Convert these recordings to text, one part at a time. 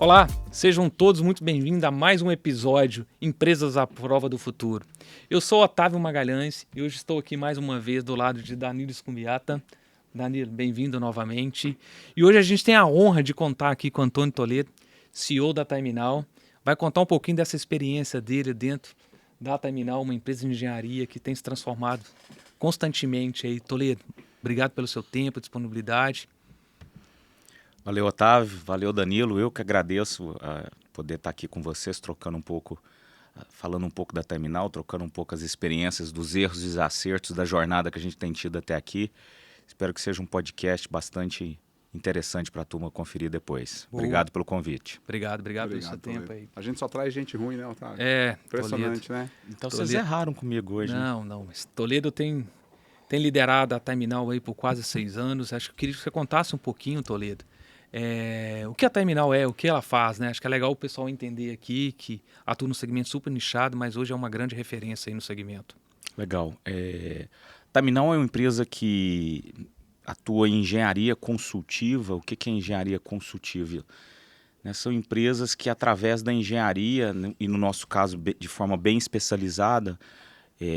Olá, sejam todos muito bem-vindos a mais um episódio Empresas à Prova do Futuro. Eu sou Otávio Magalhães e hoje estou aqui mais uma vez do lado de Danilo Scumbiata. Danilo, bem-vindo novamente. E hoje a gente tem a honra de contar aqui com Antônio Toledo, CEO da Timenal. Vai contar um pouquinho dessa experiência dele dentro da Timenal, uma empresa de engenharia que tem se transformado constantemente aí. Toledo, obrigado pelo seu tempo, disponibilidade. Valeu, Otávio. Valeu, Danilo. Eu que agradeço poder estar aqui com vocês, trocando um pouco, falando um pouco da Timenal, trocando um pouco as experiências, dos erros e dos acertos da jornada que a gente tem tido até aqui. Espero que seja um podcast bastante interessante para a turma conferir depois. Boa. Obrigado pelo convite. Obrigado pelo seu tempo aí. A gente só traz gente ruim, né, Otávio? Toledo. Impressionante, né? Então vocês erraram comigo hoje. Não. Mas Toledo tem liderado a Timenal aí por quase 6 anos. Acho que eu queria que você contasse um pouquinho, Toledo. O que a Timenal é, o que ela faz, né? Acho que é legal o pessoal entender aqui que atua no segmento super nichado, mas hoje é uma grande referência aí no segmento. Legal. Timenal é uma empresa que atua em engenharia consultiva. O que é engenharia consultiva? São empresas que, através da engenharia, e no nosso caso de forma bem especializada,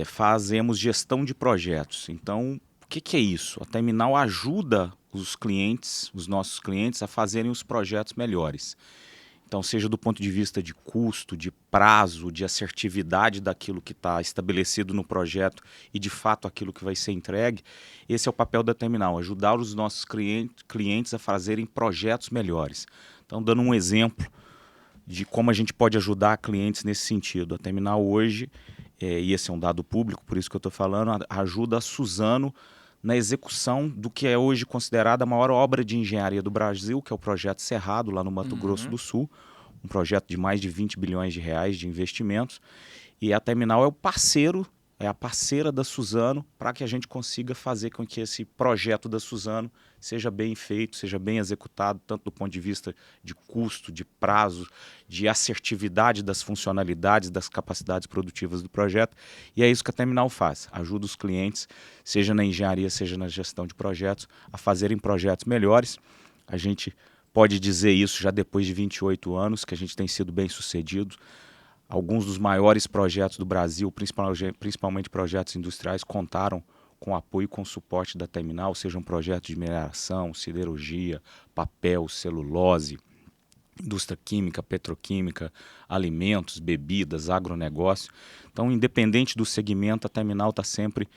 fazemos gestão de projetos. Então, o que é isso? A Timenal ajuda os nossos clientes, a fazerem os projetos melhores. Então, seja do ponto de vista de custo, de prazo, de assertividade daquilo que está estabelecido no projeto e, de fato, aquilo que vai ser entregue, esse é o papel da Timenal, ajudar os nossos clientes a fazerem projetos melhores. Então, dando um exemplo de como a gente pode ajudar clientes nesse sentido. A Timenal hoje, e esse é um dado público, por isso que eu estou falando, ajuda a Suzano na execução do que é hoje considerada a maior obra de engenharia do Brasil, que é o Projeto Cerrado, lá no Mato Grosso do Sul, um projeto de mais de 20 bilhões de reais de investimentos. E a Timenal é o parceiro, é a parceira da Suzano para que a gente consiga fazer com que esse projeto da Suzano seja bem feito, seja bem executado, tanto do ponto de vista de custo, de prazo, de assertividade das funcionalidades, das capacidades produtivas do projeto. E é isso que a Timenal faz, ajuda os clientes, seja na engenharia, seja na gestão de projetos, a fazerem projetos melhores. A gente pode dizer isso já depois de 28 anos, que a gente tem sido bem sucedido. Alguns dos maiores projetos do Brasil, principalmente projetos industriais, contaram com o apoio e com o suporte da Timenal, sejam projetos de mineração, siderurgia, papel, celulose, indústria química, petroquímica, alimentos, bebidas, agronegócio. Então, independente do segmento, a Timenal está sempre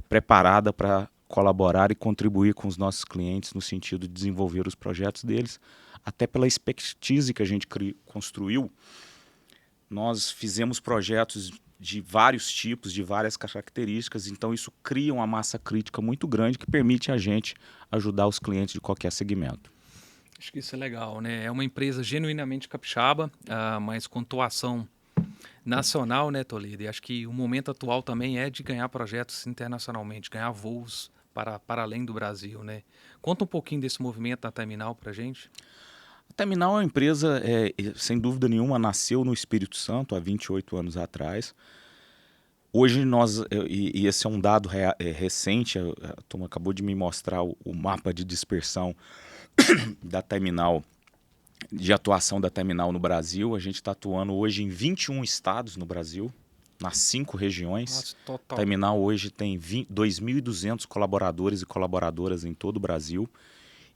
preparada para colaborar e contribuir com os nossos clientes no sentido de desenvolver os projetos deles, até pela expertise que a gente construiu. Nós fizemos projetos de vários tipos, de várias características, então isso cria uma massa crítica muito grande que permite a gente ajudar os clientes de qualquer segmento. Acho que isso é legal, né? É uma empresa genuinamente capixaba, mas com atuação nacional, né, Toledo? E acho que o momento atual também é de ganhar projetos internacionalmente, ganhar voos para além do Brasil, né? Conta um pouquinho desse movimento da Timenal para a gente. A Timenal é uma empresa, sem dúvida nenhuma, nasceu no Espírito Santo há 28 anos atrás. Hoje e esse é um dado recente, a turma acabou de me mostrar o mapa de dispersão da Timenal, de atuação da Timenal no Brasil. A gente está atuando hoje em 21 estados no Brasil, nas 5 regiões. Nossa, total. A Timenal hoje tem 2.200 colaboradores e colaboradoras em todo o Brasil.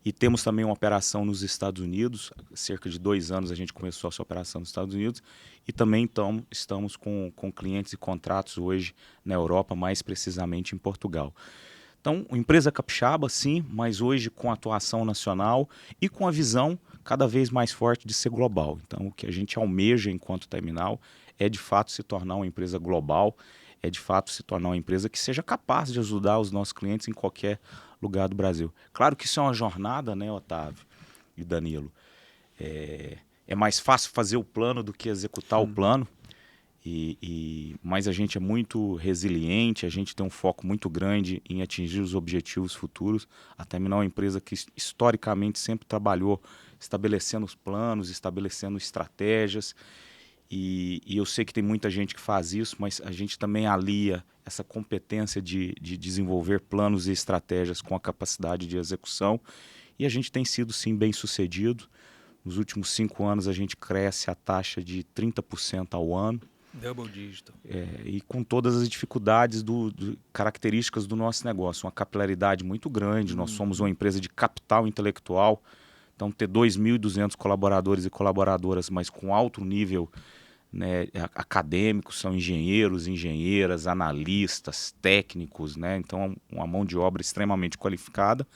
E temos também uma operação nos Estados Unidos. Há cerca de 2 anos a gente começou a sua operação nos Estados Unidos. E também estamos com clientes e contratos hoje na Europa, mais precisamente em Portugal. Então, uma empresa capixaba, sim, mas hoje com atuação nacional e com a visão cada vez mais forte de ser global. Então, o que a gente almeja enquanto Timenal é, de fato, se tornar uma empresa global, é, de fato, se tornar uma empresa que seja capaz de ajudar os nossos clientes em qualquer lugar do Brasil. Claro que isso é uma jornada, né, Otávio e Danilo? É mais fácil fazer o plano do que executar o plano, mas a gente é muito resiliente, a gente tem um foco muito grande em atingir os objetivos futuros. A Timenal é uma empresa que historicamente sempre trabalhou estabelecendo os planos, estabelecendo estratégias, e eu sei que tem muita gente que faz isso, mas a gente também alia essa competência de desenvolver planos e estratégias com a capacidade de execução, e a gente tem sido sim bem sucedido Nos últimos 5 anos a gente cresce a taxa de 30% ao ano. Double dígito. E com todas as dificuldades, características do nosso negócio. Uma capilaridade muito grande, nós somos uma empresa de capital intelectual, então ter 2.200 colaboradores e colaboradoras, mas com alto nível, né, acadêmicos, são engenheiros, engenheiras, analistas, técnicos, né, então uma mão de obra extremamente qualificada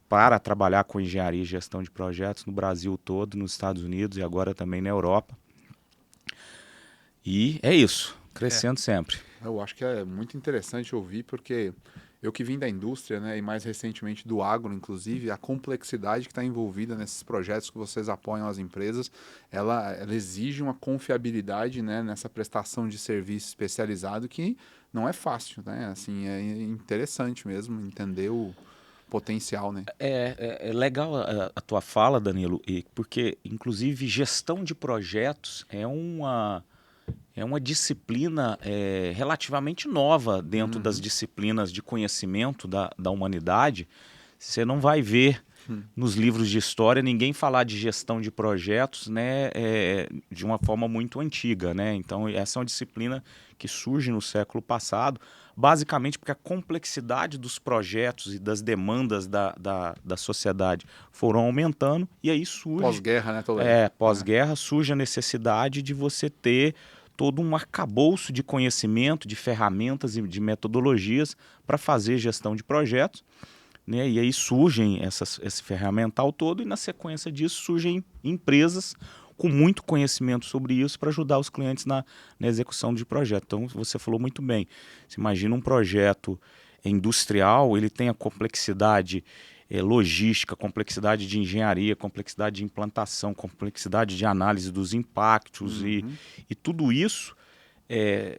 para trabalhar com engenharia e gestão de projetos no Brasil todo, nos Estados Unidos e agora também na Europa. E é isso, crescendo sempre. Eu acho que é muito interessante ouvir, porque eu que vim da indústria, né, e mais recentemente do agro, inclusive, a complexidade que está envolvida nesses projetos que vocês apoiam as empresas, ela exige uma confiabilidade, né, nessa prestação de serviço especializado que não é fácil, né? Assim, é interessante mesmo entender o potencial, né? É legal a tua fala, Danilo, porque, inclusive, gestão de projetos é uma disciplina relativamente nova dentro das disciplinas de conhecimento da humanidade. Você não vai ver nos livros de história ninguém falar de gestão de projetos, né, de uma forma muito antiga, né? Então, essa é uma disciplina que surge no século passado, basicamente porque a complexidade dos projetos e das demandas da sociedade foram aumentando, e aí surge... Pós-guerra, né, Toledo? Pós-guerra surge a necessidade de você ter todo um arcabouço de conhecimento, de ferramentas e de metodologias para fazer gestão de projetos, né? E aí surgem esse ferramental todo, e na sequência disso surgem empresas com muito conhecimento sobre isso para ajudar os clientes na execução de projeto. Então, você falou muito bem. Você imagina um projeto industrial, ele tem a complexidade logística, complexidade de engenharia, complexidade de implantação, complexidade de análise dos impactos e tudo isso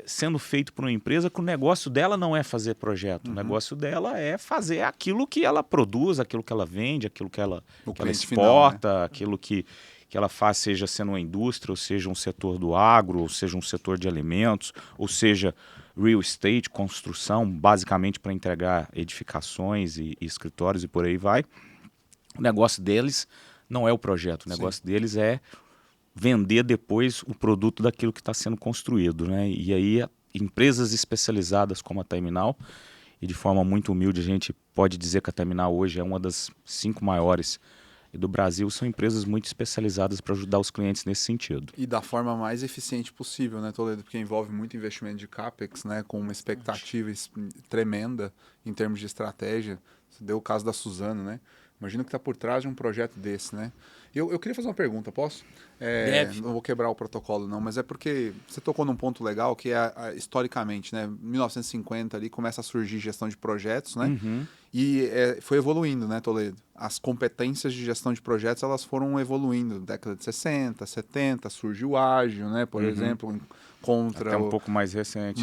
sendo feito por uma empresa que o negócio dela não é fazer projeto, o negócio dela é fazer aquilo que ela produz, aquilo que ela vende, aquilo que ela exporta, final, né? Aquilo que ela faz, seja sendo uma indústria, ou seja um setor do agro, ou seja um setor de alimentos, ou seja real estate, construção, basicamente para entregar edificações e escritórios e por aí vai. O negócio deles não é o projeto, o negócio deles é vender depois o produto daquilo que está sendo construído, né? E aí empresas especializadas como a Terminal, e de forma muito humilde a gente pode dizer que a Terminal hoje é uma das 5 maiores do Brasil, são empresas muito especializadas para ajudar os clientes nesse sentido. E da forma mais eficiente possível, né, Toledo? Porque envolve muito investimento de CAPEX, né, com uma expectativa tremenda em termos de estratégia. Você deu o caso da Suzano, né? Imagina o que está por trás de um projeto desse, né? Eu queria fazer uma pergunta, posso? Não vou quebrar o protocolo, não, mas é porque você tocou num ponto legal que é historicamente, né? 1950 ali começa a surgir gestão de projetos, né? E foi evoluindo, né, Toledo? As competências de gestão de projetos, elas foram evoluindo. Década de 60, 70, surgiu o ágil, né? Por exemplo, contra... Até um pouco mais recente.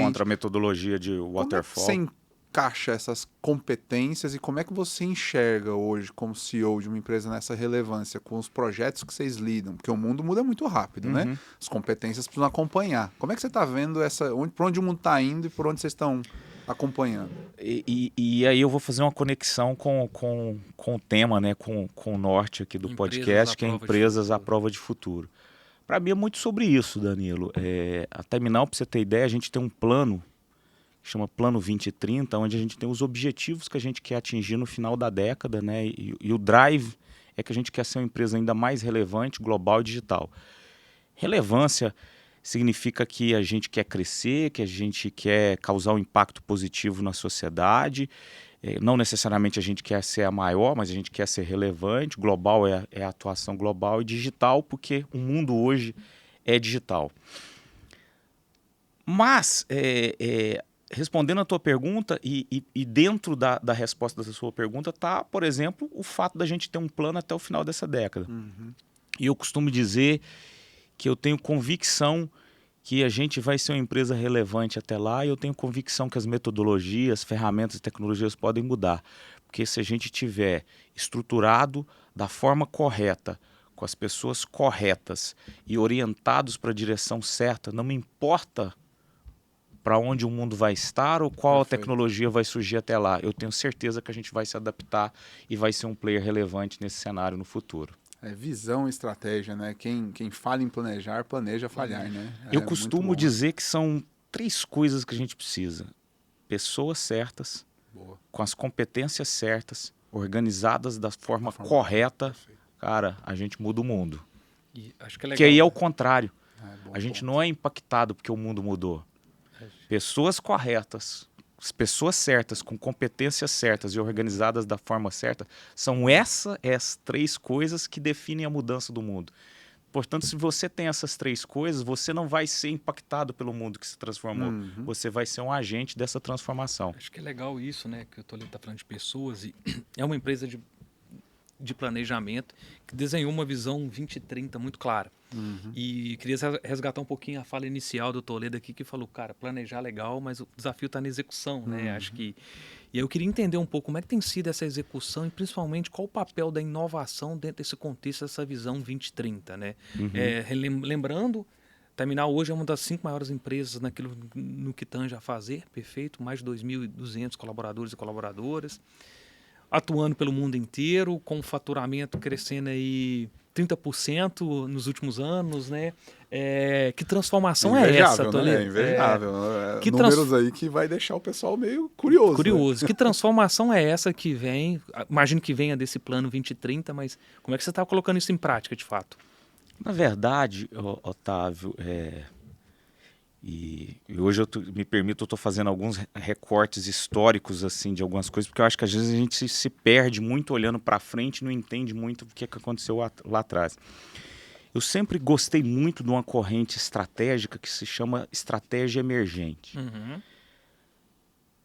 Contra a metodologia de waterfall. Como é que você encaixa essas competências e como é que você enxerga hoje como CEO de uma empresa nessa relevância com os projetos que vocês lidam? Porque o mundo muda muito rápido, né? As competências precisam acompanhar. Como é que você está vendo por onde o mundo está indo e por onde vocês estão acompanhando? E aí eu vou fazer uma conexão com o tema, né? Com o norte aqui do podcast, que é Empresas à Prova de Futuro. Para mim é muito sobre isso, Danilo. A Terminal, para você ter ideia, a gente tem um plano chama Plano 2030, onde a gente tem os objetivos que a gente quer atingir no final da década, né? E o drive é que a gente quer ser uma empresa ainda mais relevante, global e digital. Relevância significa que a gente quer crescer, que a gente quer causar um impacto positivo na sociedade. Não necessariamente a gente quer ser a maior, mas a gente quer ser relevante. Global é a atuação global, e digital porque o mundo hoje é digital. Mas... respondendo a tua pergunta, e dentro da resposta da sua pergunta está, por exemplo, o fato da gente ter um plano até o final dessa década. E eu costumo dizer que eu tenho convicção que a gente vai ser uma empresa relevante até lá, e eu tenho convicção que as metodologias, ferramentas e tecnologias podem mudar. Porque se a gente tiver estruturado da forma correta, com as pessoas corretas e orientados para a direção certa, não me importa para onde o mundo vai estar ou qual a tecnologia vai surgir até lá. Eu tenho certeza que a gente vai se adaptar e vai ser um player relevante nesse cenário no futuro. É visão e estratégia, né? Quem falha em planejar, planeja falhar, né? Eu muito costumo bom. dizer que são 3 coisas que a gente precisa. Pessoas certas, Boa. com as competências certas, organizadas da forma forma correta. Perfeito. Cara, a gente muda o mundo. E acho que é Que legal. aí é o contrário. Bom A gente ponto. não é impactado porque o mundo mudou. Pessoas corretas, as pessoas certas, com competências certas e organizadas da forma certa, são essas 3 coisas que definem a mudança do mundo. Portanto, se você tem essas 3 coisas, você não vai ser impactado pelo mundo que se transformou. Você vai ser um agente dessa transformação. Acho que é legal isso, né? Que o Toledo está falando de pessoas e é uma empresa de planejamento que desenhou uma visão 2030 muito clara. E queria resgatar um pouquinho a fala inicial do Toledo aqui, que falou, cara, planejar é legal, mas o desafio está na execução, né? Acho que... E aí eu queria entender um pouco como é que tem sido essa execução e principalmente qual o papel da inovação dentro desse contexto, dessa visão 2030, né? Lembrando, Terminal hoje é uma das 5 maiores empresas no que tange a fazer, perfeito, mais de 2.200 colaboradores e colaboradoras, atuando pelo mundo inteiro, com faturamento crescendo aí 30% nos últimos anos, né? Que transformação é essa, Toledo? Né? É invejável. Que Números aí que vai deixar o pessoal meio curioso. Curioso. Né? Que transformação é essa que vem? Imagino que venha desse plano 2030, mas como é que você está colocando isso em prática, de fato? Na verdade, Otávio, e hoje me permito, eu estou fazendo alguns recortes históricos assim de algumas coisas, porque eu acho que às vezes a gente se perde muito olhando para frente e não entende muito o que aconteceu lá atrás. Eu sempre gostei muito de uma corrente estratégica que se chama estratégia emergente.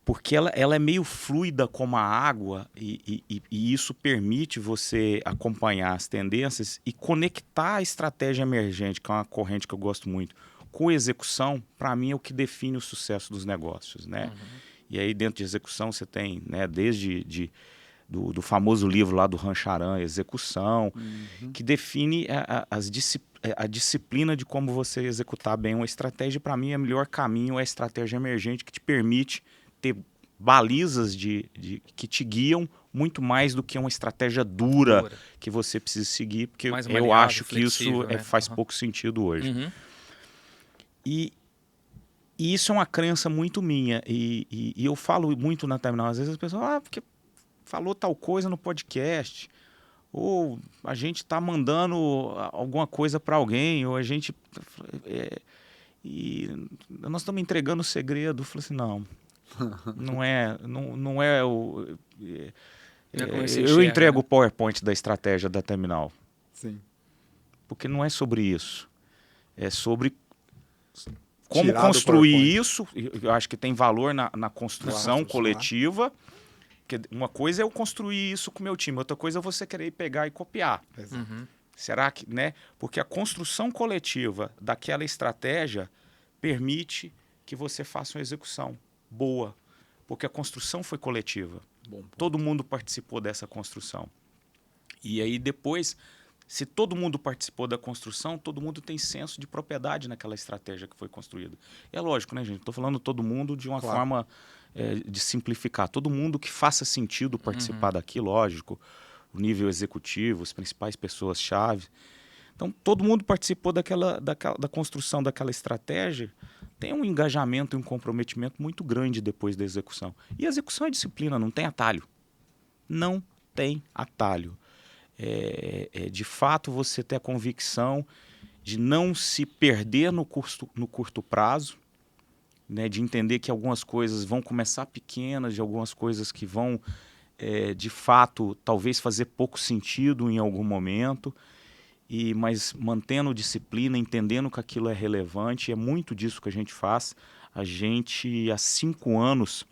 Porque ela é meio fluida como a água e isso permite você acompanhar as tendências e conectar a estratégia emergente, que é uma corrente que eu gosto muito, com execução. Para mim é o que define o sucesso dos negócios, né? E aí dentro de execução você tem, né, desde do famoso livro lá do Rancharan, Execução, que define a disciplina de como você executar bem uma estratégia. Para mim, o melhor caminho é a estratégia emergente, que te permite ter balizas que te guiam muito mais do que uma estratégia dura que você precisa seguir, porque mais eu maleável, acho que isso né? faz pouco sentido hoje. E isso é uma crença muito minha, e eu falo muito na Terminal, às vezes as pessoas, porque falou tal coisa no podcast, ou a gente está mandando alguma coisa para alguém, ou a gente... e nós estamos entregando o segredo. Eu falei assim, não é o... eu entrego o PowerPoint da estratégia da Terminal. Sim. Porque não é sobre isso. É sobre como construir isso. Eu acho que tem valor na construção coletiva. Uma coisa é eu construir isso com o meu time, outra coisa é você querer pegar e copiar. Será que, né? Porque a construção coletiva daquela estratégia permite que você faça uma execução boa, porque a construção foi coletiva. Todo mundo participou dessa construção. E aí depois, se todo mundo participou da construção, todo mundo tem senso de propriedade naquela estratégia que foi construída. É lógico, né, gente? Estou falando todo mundo de uma forma de simplificar. Todo mundo que faça sentido participar daquilo, lógico. O nível executivo, as principais pessoas-chave. Então, todo mundo participou da construção daquela estratégia, tem um engajamento e um comprometimento muito grande depois da execução. E a execução é disciplina, não tem atalho. Não tem atalho. De fato, você ter a convicção de não se perder no curto prazo, né, de entender que algumas coisas vão começar pequenas, de algumas coisas que vão, de fato, talvez fazer pouco sentido em algum momento, mas mantendo disciplina, entendendo que aquilo é relevante. É muito disso que a gente faz. A gente, há 5 anos,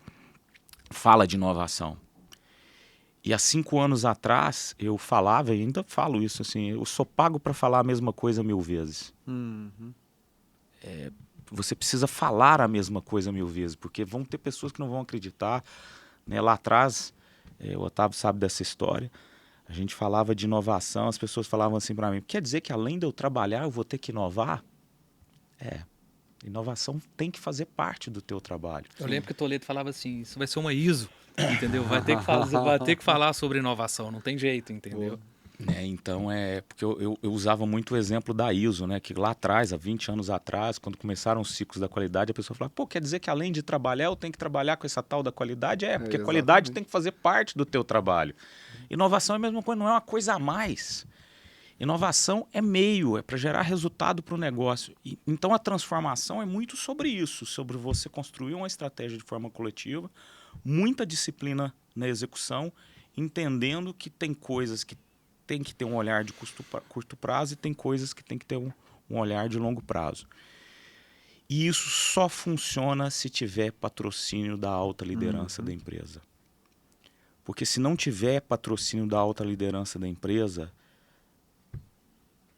fala de inovação. E há 5 anos atrás, eu falava, e ainda falo isso, assim, eu sou pago para falar a mesma coisa 1000 vezes. Você precisa falar a mesma coisa 1000 vezes, porque vão ter pessoas que não vão acreditar. Né? Lá atrás, o Otávio sabe dessa história, a gente falava de inovação, as pessoas falavam assim para mim, quer dizer que além de eu trabalhar, eu vou ter que inovar? Inovação tem que fazer parte do teu trabalho. Eu lembro que o Toledo falava assim, isso vai ser uma ISO, entendeu? Vai ter que falar sobre inovação, não tem jeito, entendeu? Né? Então, porque eu usava muito o exemplo da ISO, né? Que lá atrás, há 20 anos atrás, quando começaram os ciclos da qualidade, a pessoa falava, pô, quer dizer que além de trabalhar, eu tenho que trabalhar com essa tal da qualidade? Porque a qualidade tem que fazer parte do teu trabalho. Inovação é a mesma coisa, não é uma coisa a mais. Inovação é meio, é para gerar resultado para o negócio. Então, a transformação é muito sobre isso, sobre você construir uma estratégia de forma coletiva, muita disciplina na execução, entendendo que tem coisas que tem que ter um olhar de curto prazo e tem coisas que tem que ter um olhar de longo prazo. E isso só funciona se tiver patrocínio da alta liderança da empresa. Porque se não tiver patrocínio da alta liderança da empresa,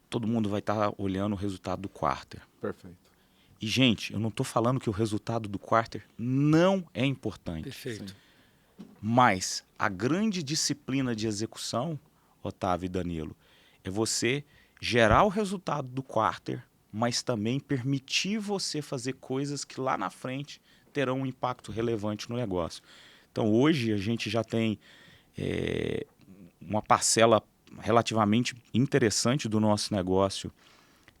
todo mundo vai estar olhando o resultado do quarter. Perfeito. E, gente, eu não estou falando que o resultado do quarter não é importante. Perfeito. Sim. Mas a grande disciplina de execução, Otávio e Danilo, é você gerar o resultado do quarter, mas também permitir você fazer coisas que lá na frente terão um impacto relevante no negócio. Então, hoje a gente já tem uma parcela relativamente interessante do nosso negócio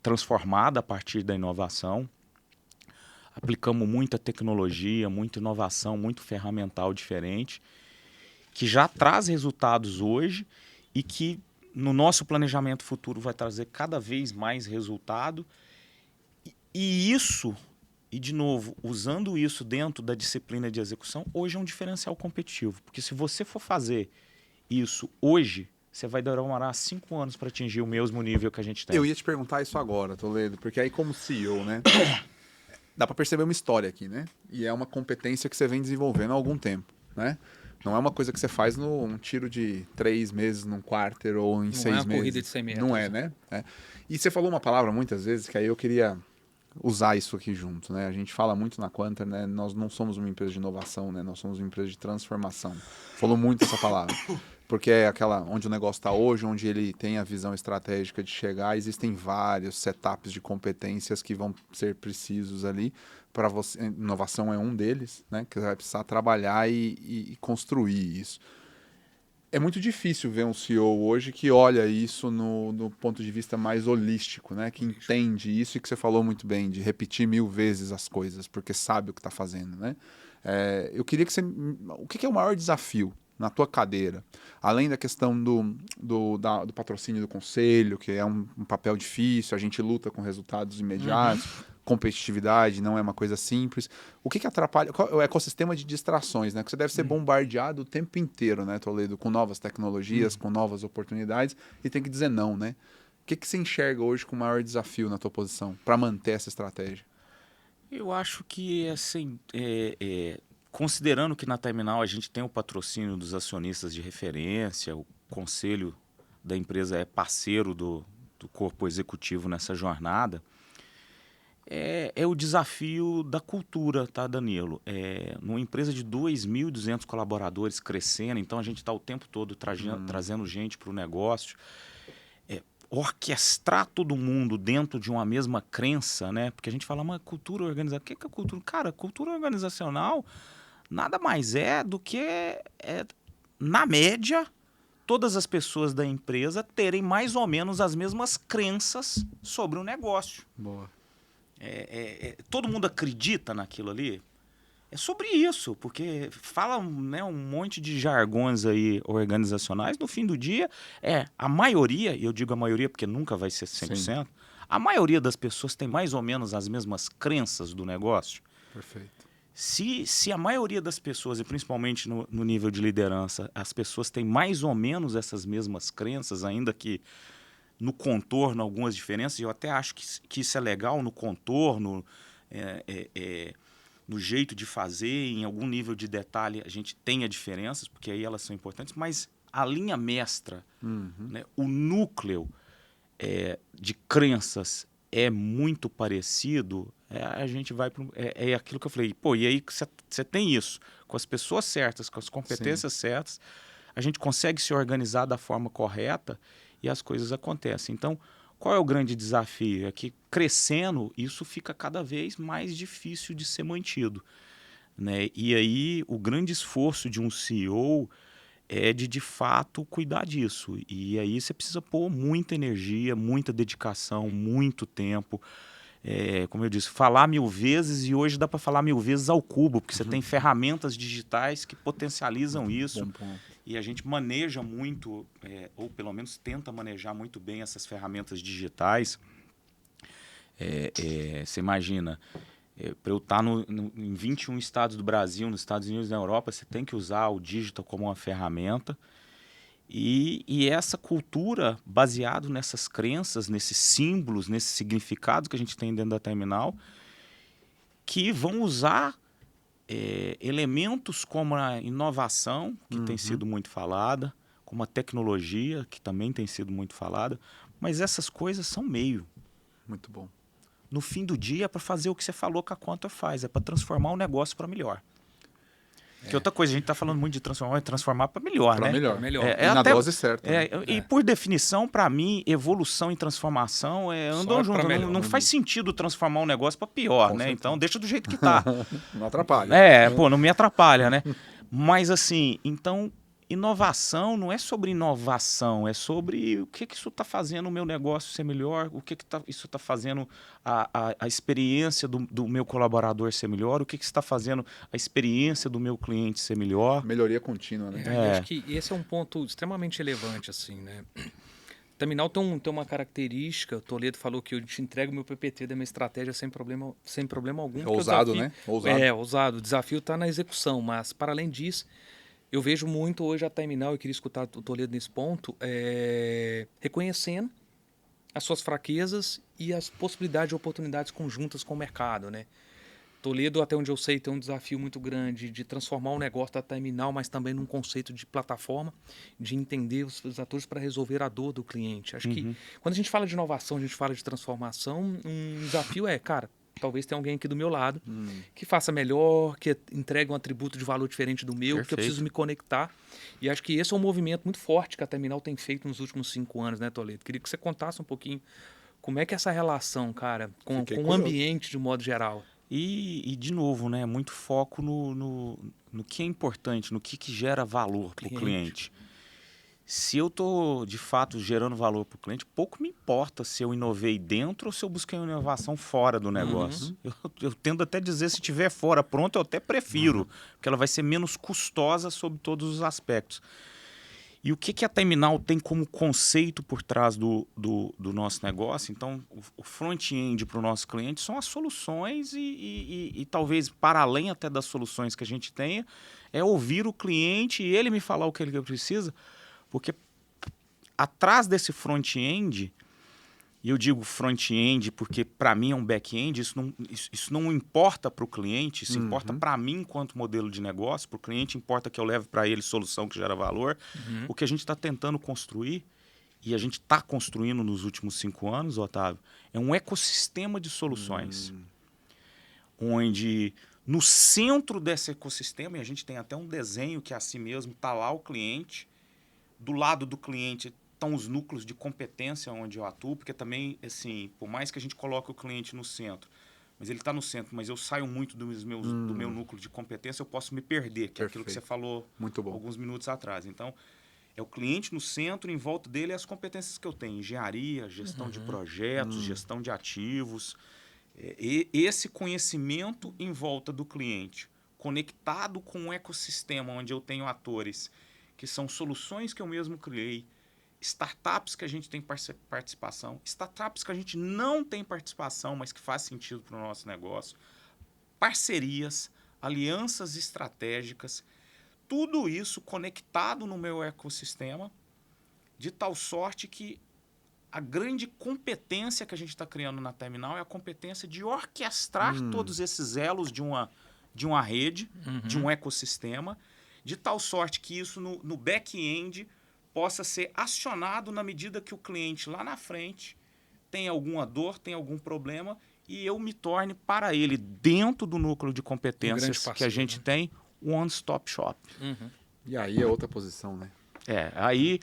transformada a partir da inovação. Aplicamos muita tecnologia, muita inovação, muito ferramental diferente, que já traz resultados hoje e que no nosso planejamento futuro vai trazer cada vez mais resultado. E isso, e de novo, usando isso dentro da disciplina de execução, hoje é um diferencial competitivo. Porque se você for fazer isso hoje, você vai demorar 5 anos para atingir o mesmo nível que a gente tem. Eu ia te perguntar isso agora, Toledo, porque aí como CEO, né? Dá para perceber uma história aqui, né? E é uma competência que você vem desenvolvendo há algum tempo, né? Não é uma coisa que você faz num tiro de 3 meses, num quarter ou em 6 meses. Não é uma corrida de 100 metros. Não é, né? E você falou uma palavra muitas vezes que aí eu queria usar isso aqui junto, né? A gente fala muito na Quanter, né? Nós não somos uma empresa de inovação, né? Nós somos uma empresa de transformação. Falou muito essa palavra. Porque é aquela onde o negócio está hoje, onde ele tem a visão estratégica de chegar, existem vários setups de competências que vão ser precisos ali para você. Inovação é um deles, né? Que você vai precisar trabalhar e construir isso. É muito difícil ver um CEO hoje que olha isso no ponto de vista mais holístico, né? Que entende isso e que você falou muito bem, de repetir 1000 vezes as coisas, porque sabe o que está fazendo, né? Eu queria que você... O que é o maior desafio na tua cadeira? Além da questão do patrocínio do conselho, que é um papel difícil, a gente luta com resultados imediatos, competitividade não é uma coisa simples. O que atrapalha? Qual é o ecossistema de distrações, né? Que você deve ser bombardeado o tempo inteiro, né, Toledo? Com novas tecnologias, com novas oportunidades, e tem que dizer não, né? O que você enxerga hoje com o maior desafio na tua posição para manter essa estratégia? Eu acho que, assim, considerando que na Terminal a gente tem o patrocínio dos acionistas de referência, o conselho da empresa é parceiro do corpo executivo nessa jornada, é o desafio da cultura, tá, Danilo? Numa empresa de 2.200 colaboradores crescendo, então a gente está o tempo todo trazendo gente para o negócio. Orquestrar todo mundo dentro de uma mesma crença, né? Porque a gente fala, mas cultura organizacional, o que é cultura? Cara, cultura organizacional nada mais é do que, na média, todas as pessoas da empresa terem mais ou menos as mesmas crenças sobre o negócio. Boa. Todo mundo acredita naquilo ali? É sobre isso, porque fala, né, um monte de jargões aí organizacionais. No fim do dia, a maioria, e eu digo a maioria porque nunca vai ser 100%, sim, a maioria das pessoas tem mais ou menos as mesmas crenças do negócio. Perfeito. Se a maioria das pessoas, e principalmente no nível de liderança, as pessoas têm mais ou menos essas mesmas crenças, ainda que no contorno algumas diferenças, eu até acho que isso é legal no contorno, no jeito de fazer, em algum nível de detalhe a gente tenha diferenças, porque aí elas são importantes, mas a linha mestra, né, o núcleo de crenças é muito parecido, a gente vai para... É aquilo que eu falei, pô, e aí você tem isso, com as pessoas certas, com as competências, sim, certas, a gente consegue se organizar da forma correta e as coisas acontecem. Então, qual é o grande desafio? É que crescendo, isso fica cada vez mais difícil de ser mantido, né? E aí, o grande esforço de um CEO é de fato cuidar disso. E aí você precisa pôr muita energia, muita dedicação, muito tempo. Como eu disse, falar 1000 vezes, e hoje dá para falar 1000 vezes ao cubo, porque você tem ferramentas digitais que potencializam isso. Bom ponto. E a gente maneja muito, ou pelo menos tenta manejar muito bem essas ferramentas digitais. Você imagina, para eu estar em 21 estados do Brasil, nos Estados Unidos e na Europa, você tem que usar o digital como uma ferramenta. E essa cultura, baseado nessas crenças, nesses símbolos, nesses significados que a gente tem dentro da terminal, que vão usar elementos como a inovação, que tem sido muito falada, como a tecnologia, que também tem sido muito falada, mas essas coisas são meio. Muito bom. No fim do dia é para fazer o que você falou que a conta faz, é para transformar o negócio para melhor. Que outra coisa, a gente está falando muito de transformar para melhor, Pra né? melhor. É E na até- dose certa. né? E por definição, para mim, evolução e transformação andam Só junto. pra melhor. Não faz sentido transformar um negócio para pior, Com né? certeza. Então deixa do jeito que tá. Não atrapalha. Não me atrapalha, né? Mas assim, então, inovação não é sobre inovação, é sobre o que isso está fazendo o meu negócio ser melhor, o que isso está fazendo a experiência do meu colaborador ser melhor, o que isso está fazendo a experiência do meu cliente ser melhor. Melhoria contínua, né? Eu acho que esse é um ponto extremamente relevante, assim, né? O terminal tem uma característica, o Toledo falou que eu te entrego o meu PPT da minha estratégia sem problema algum. porque o Ousado, desafio- né? Ousado. Ousado. O desafio está na execução, mas para além disso, eu vejo muito hoje a terminal, eu queria escutar o Toledo nesse ponto, reconhecendo as suas fraquezas e as possibilidades de oportunidades conjuntas com o mercado, né? Toledo, até onde eu sei, tem um desafio muito grande de transformar o negócio da terminal, mas também num conceito de plataforma, de entender os atores para resolver a dor do cliente. Acho que quando a gente fala de inovação, a gente fala de transformação, um desafio cara, talvez tenha alguém aqui do meu lado que faça melhor, que entregue um atributo de valor diferente do meu, que eu Perfeito. preciso me conectar. E acho que esse é um movimento muito forte que a terminal tem feito nos últimos 5 anos, né, Toledo? Queria que você contasse um pouquinho como é que é essa relação, cara, com Fiquei o curioso. ambiente de modo geral. E de novo, né, muito foco no que é importante, no que gera valor para o cliente. Se eu estou, de fato, gerando valor para o cliente, pouco me importa se eu inovei dentro ou se eu busquei uma inovação fora do negócio. Eu tendo até a dizer, se estiver fora pronto, eu até prefiro, porque ela vai ser menos custosa sob todos os aspectos. E o que a terminal tem como conceito por trás do nosso negócio? Então, o front-end para o nosso cliente são as soluções e talvez para além até das soluções que a gente tenha, é ouvir o cliente e ele me falar o que ele precisa, porque atrás desse front-end, e eu digo front-end porque para mim é um back-end, isso não importa para o cliente, isso importa para mim enquanto modelo de negócio, para o cliente importa que eu leve para ele solução que gera valor. O que a gente está tentando construir, e a gente está construindo nos últimos 5 anos, Otávio, é um ecossistema de soluções, onde no centro desse ecossistema, e a gente tem até um desenho que é assim mesmo, está lá o cliente, do lado do cliente estão os núcleos de competência onde eu atuo, porque também, assim, por mais que a gente coloque o cliente no centro, mas ele está no centro, mas eu saio muito do meu núcleo de competência, eu posso me perder, que é aquilo que você falou Muito bom. alguns minutos atrás. Então, é o cliente no centro, em volta dele as competências que eu tenho, engenharia, gestão de projetos, gestão de ativos, esse conhecimento em volta do cliente, conectado com um ecossistema onde eu tenho atores que são soluções que eu mesmo criei, startups que a gente tem participação, startups que a gente não tem participação, mas que faz sentido para o nosso negócio, parcerias, alianças estratégicas, tudo isso conectado no meu ecossistema, de tal sorte que a grande competência que a gente está criando na terminal é a competência de orquestrar todos esses elos de uma rede, de um ecossistema, de tal sorte que isso no back-end possa ser acionado na medida que o cliente lá na frente tem alguma dor, tem algum problema, e eu me torne para ele, dentro do núcleo de competências parceiro, que a gente tem, one-stop shop. E aí é outra posição, né? Aí,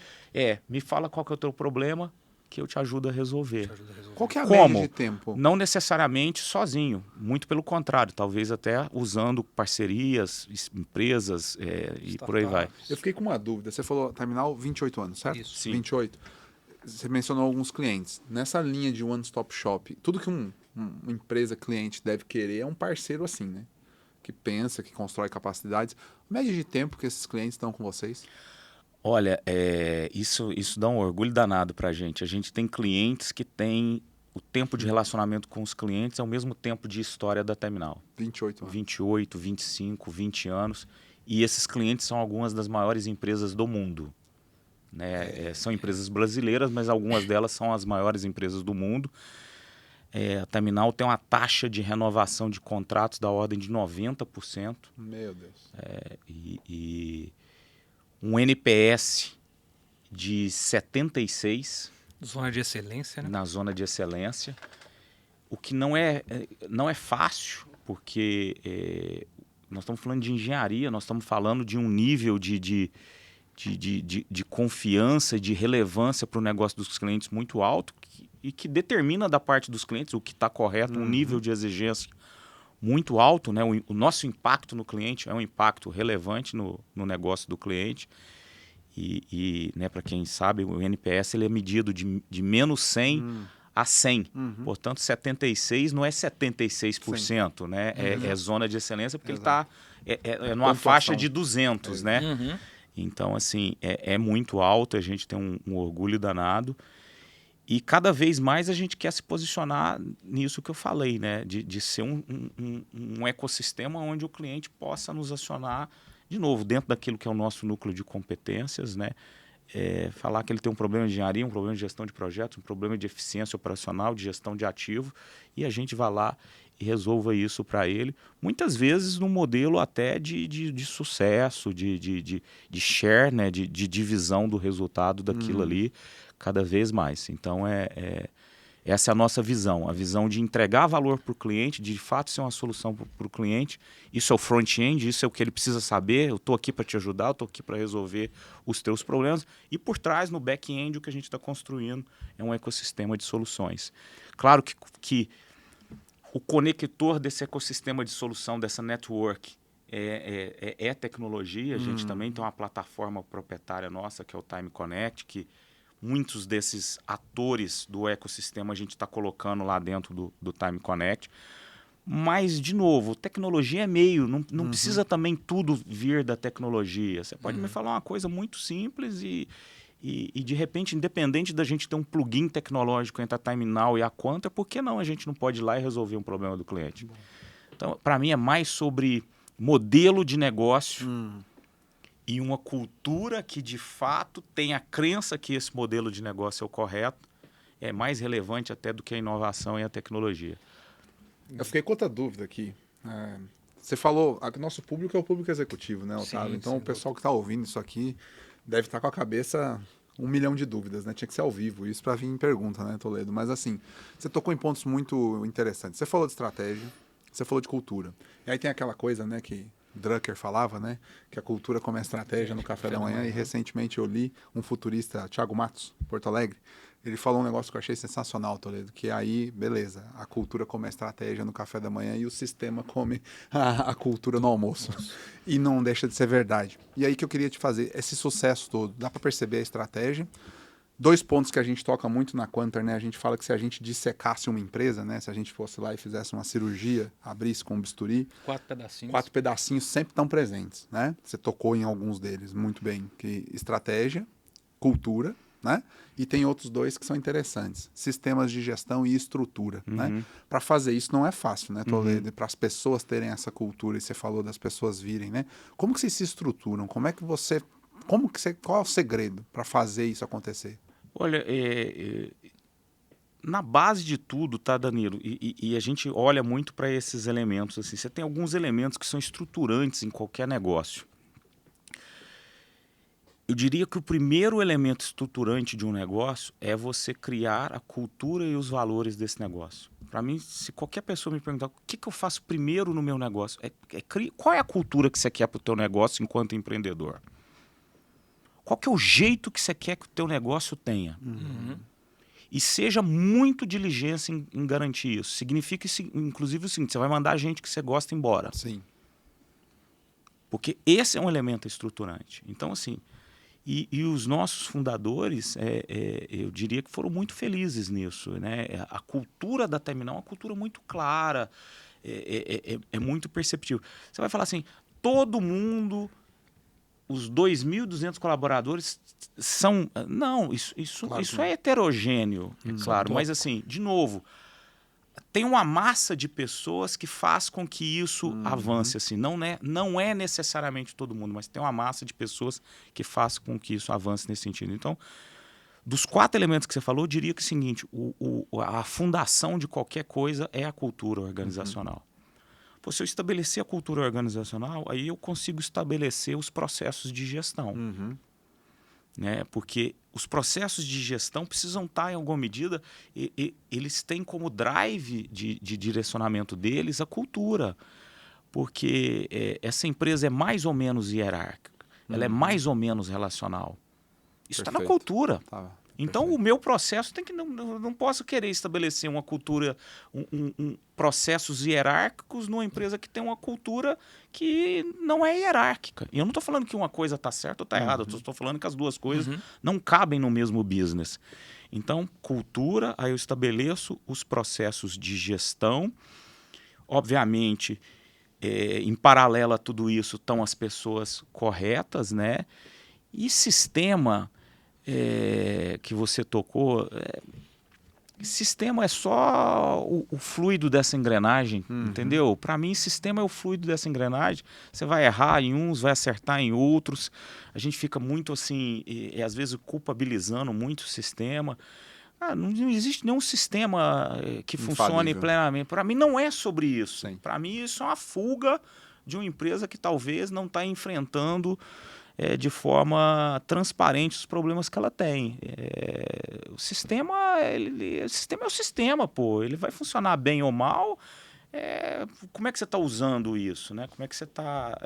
me fala qual que é o teu problema, que eu te ajudo a resolver. Qual que é a Como? média de tempo? Não necessariamente sozinho, muito pelo contrário, talvez até usando parcerias, empresas e por aí vai. Eu fiquei com uma dúvida. Você falou terminal 28 anos, certo? Isso. Sim. 28. Você mencionou alguns clientes. Nessa linha de one-stop shop, tudo que uma empresa cliente deve querer é um parceiro assim, né? Que pensa, que constrói capacidades. Média de tempo que esses clientes estão com vocês? Olha, isso dá um orgulho danado para a gente. A gente tem clientes que têm o tempo de relacionamento com os clientes é o mesmo tempo de história da Terminal. 28 anos. 28, 25, 20 anos. E esses clientes são algumas das maiores empresas do mundo. Né? São empresas brasileiras, mas algumas delas são as maiores empresas do mundo. A Terminal tem uma taxa de renovação de contratos da ordem de 90%. Meu Deus. E um NPS de 76 Zona de excelência, né? na zona de excelência, o que não é fácil, porque nós estamos falando de engenharia, nós estamos falando de um nível de confiança e de relevância para o negócio dos clientes muito alto e que determina da parte dos clientes o que está correto, um nível de exigência muito alto, né? O nosso impacto no cliente é um impacto relevante no negócio do cliente. E né, para quem sabe, o NPS ele é medido de menos 100 a 100. Portanto, 76 não é 76%, né? É zona de excelência porque Exato. ele está numa faixa de 200, né? Então, assim, é muito alto, a gente tem um orgulho danado. E cada vez mais a gente quer se posicionar nisso que eu falei, né? De ser um ecossistema onde o cliente possa nos acionar, de novo, dentro daquilo que é o nosso núcleo de competências, né? Falar que ele tem um problema de engenharia, um problema de gestão de projetos, um problema de eficiência operacional, de gestão de ativo, e a gente vai lá e resolva isso para ele, muitas vezes num modelo até de sucesso, de share, né? de divisão do resultado daquilo ali, cada vez mais. Então, essa é a nossa visão, a visão de entregar valor para o cliente, de fato ser uma solução para o cliente. Isso é o front-end, isso é o que ele precisa saber. Eu estou aqui para te ajudar, eu estou aqui para resolver os teus problemas. E por trás, no back-end, o que a gente está construindo é um ecossistema de soluções. Claro que o conector desse ecossistema de solução, dessa network, é tecnologia. A gente também tem uma plataforma proprietária nossa, que é o Time Connect, que muitos desses atores do ecossistema a gente está colocando lá dentro do Time Connect. Mas, de novo, tecnologia é meio, não precisa também tudo vir da tecnologia. Você pode me falar uma coisa muito simples e de repente, independente da gente ter um plugin tecnológico entre a Terminal e a Quanta, por que não a gente não pode ir lá e resolver um problema do cliente? Então, para mim, é mais sobre modelo de negócio e uma cultura que, de fato, tem a crença que esse modelo de negócio é o correto, é mais relevante até do que a inovação e a tecnologia. Eu fiquei com outra dúvida aqui. Você falou, nosso público é o público executivo, né, Otávio? Sim, então, sim, o pessoal que está ouvindo isso aqui deve estar com a cabeça 1 milhão de dúvidas, né? Tinha que ser ao vivo, isso para vir em pergunta, né, Toledo? Mas, assim, você tocou em pontos muito interessantes. Você falou de estratégia, você falou de cultura. E aí tem aquela coisa, né, que Drucker falava, né, que a cultura como a estratégia no café da manhã. E recentemente eu li um futurista, Thiago Matos, Porto Alegre, ele falou um negócio que eu achei sensacional, Toledo, que aí, beleza, a cultura come a estratégia no café da manhã e o sistema come a cultura no almoço. E não deixa de ser verdade. E aí que eu queria te fazer, esse sucesso todo, dá para perceber a estratégia. 2 pontos que a gente toca muito na Quantar, né? A gente fala que se a gente dissecasse uma empresa, né? Se a gente fosse lá e fizesse uma cirurgia, abrisse com um bisturi, 4 pedacinhos. 4 pedacinhos sempre estão presentes, né? Você tocou em alguns deles muito bem, que estratégia, cultura, né? E tem outros 2 que são interessantes, sistemas de gestão e estrutura, né? Para fazer isso não é fácil, né, Toledo? Para as pessoas terem essa cultura, e você falou das pessoas virem, né? Como que vocês se estruturam? Qual é o segredo para fazer isso acontecer? Olha, na base de tudo, tá, Danilo? E a gente olha muito para esses elementos. Assim, você tem alguns elementos que são estruturantes em qualquer negócio. Eu diria que o primeiro elemento estruturante de um negócio é você criar a cultura e os valores desse negócio. Para mim, se qualquer pessoa me perguntar o que eu faço primeiro no meu negócio, qual é a cultura que você quer para o teu negócio enquanto empreendedor? Qual que é o jeito que você quer que o teu negócio tenha? E seja muito diligente em garantir isso. Significa, inclusive, o seguinte, você vai mandar gente que você gosta embora. Sim. Porque esse é um elemento estruturante. Então, assim, e os nossos fundadores, eu diria que foram muito felizes nisso, né? A cultura da Terminal é uma cultura muito clara, é muito perceptível. Você vai falar assim, todo mundo, os 2.200 colaboradores são... Não, isso Claro que não. é heterogêneo, é claro. Tópico. Mas, assim, de novo, tem uma massa de pessoas que faz com que isso avance. Assim. Não é necessariamente todo mundo, mas tem uma massa de pessoas que faz com que isso avance nesse sentido. Então, dos 4 elementos que você falou, eu diria que é o seguinte, a fundação de qualquer coisa é a cultura organizacional. Pô, se eu estabelecer a cultura organizacional, aí eu consigo estabelecer os processos de gestão. Né? Porque os processos de gestão precisam estar, em alguma medida, eles têm como drive de direcionamento deles a cultura. Porque essa empresa é mais ou menos hierárquica, ela é mais ou menos relacional. Isso está na Perfeito. cultura. Tá. Então, o meu processo tem que não posso querer estabelecer uma cultura, processos hierárquicos numa empresa que tem uma cultura que não é hierárquica. E eu não estou falando que uma coisa está certa ou está errada, eu estou falando que as duas coisas não cabem no mesmo business. Então, cultura, aí eu estabeleço os processos de gestão. Obviamente, em paralelo a tudo isso estão as pessoas corretas, né? E sistema... que você tocou, sistema é só o fluido dessa engrenagem, entendeu? Para mim, sistema é o fluido dessa engrenagem. Você vai errar em uns, vai acertar em outros. A gente fica muito assim, às vezes culpabilizando muito o sistema. Não existe nenhum sistema que funcione Infalível. plenamente. Para mim, não é sobre isso. Sim. Para mim, isso é uma fuga de uma empresa que talvez não está enfrentando de forma transparente os problemas que ela tem. O sistema é o sistema, pô. Ele vai funcionar bem ou mal. Como é que você está usando isso, né? Como é que você está...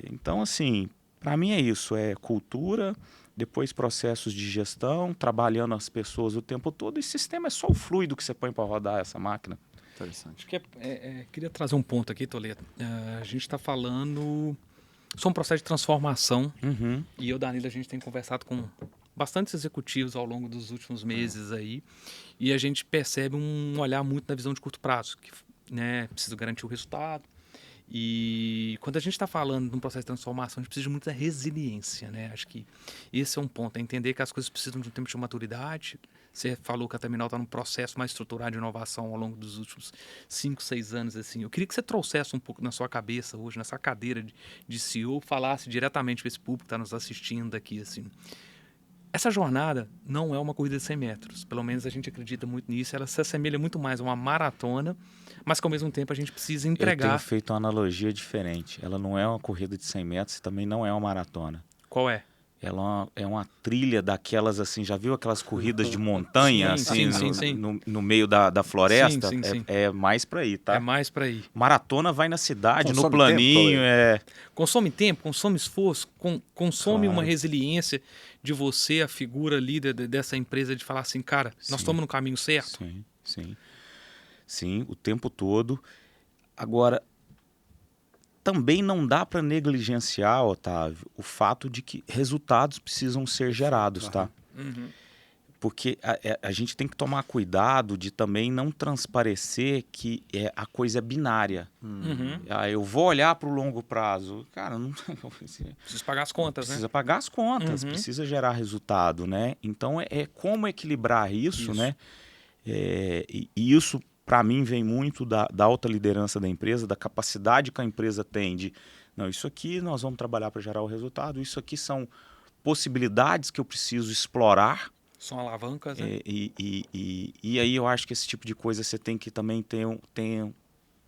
Então, assim, para mim é isso. É cultura, depois processos de gestão, trabalhando as pessoas o tempo todo. E sistema é só o fluido que você põe para rodar essa máquina. Interessante. Acho que queria trazer um ponto aqui, Toledo. A gente está falando sobre um processo de transformação e eu, Danilo, a gente tem conversado com bastantes executivos ao longo dos últimos meses aí e a gente percebe um olhar muito na visão de curto prazo, que precisa garantir o resultado. E quando a gente está falando de um processo de transformação, a gente precisa de muita resiliência, né? Acho que esse é um ponto, é entender que as coisas precisam de um tempo de maturidade. Você falou que a Terminal está num processo mais estruturado de inovação ao longo dos últimos 5, 6 anos. Assim. Eu queria que você trouxesse um pouco na sua cabeça hoje, nessa cadeira de CEO, falasse diretamente para esse público que está nos assistindo aqui. Assim. Essa jornada não é uma corrida de 100 metros. Pelo menos a gente acredita muito nisso. Ela se assemelha muito mais a uma maratona, mas que ao mesmo tempo a gente precisa entregar... Eu tenho feito uma analogia diferente. Ela não é uma corrida de 100 metros e também não é uma maratona. Qual é? Ela é uma trilha daquelas, assim, já viu aquelas corridas de montanha, Sim, assim, sim. No meio da floresta? Sim. É mais para aí, tá? É mais para aí. Maratona vai na cidade, Consome no planinho, tempo, Consome tempo, consome esforço, consome Claro. uma resiliência de você, a figura líder dessa empresa, de falar assim, cara, nós estamos no caminho certo. Sim, o tempo todo. Agora, também não dá para negligenciar, Otávio, o fato de que resultados precisam ser gerados, tá? Porque a gente tem que tomar cuidado de também não transparecer que a coisa é binária. Eu vou olhar para o longo prazo. Cara, não Precisa pagar as contas, precisa pagar as contas, precisa gerar resultado, né? Então, como equilibrar isso, né? E isso, para mim, vem muito da alta liderança da empresa, da capacidade que a empresa tem de... Não, isso aqui nós vamos trabalhar para gerar o resultado, isso aqui são possibilidades que eu preciso explorar. São alavancas, né? E aí eu acho que esse tipo de coisa você tem que também ter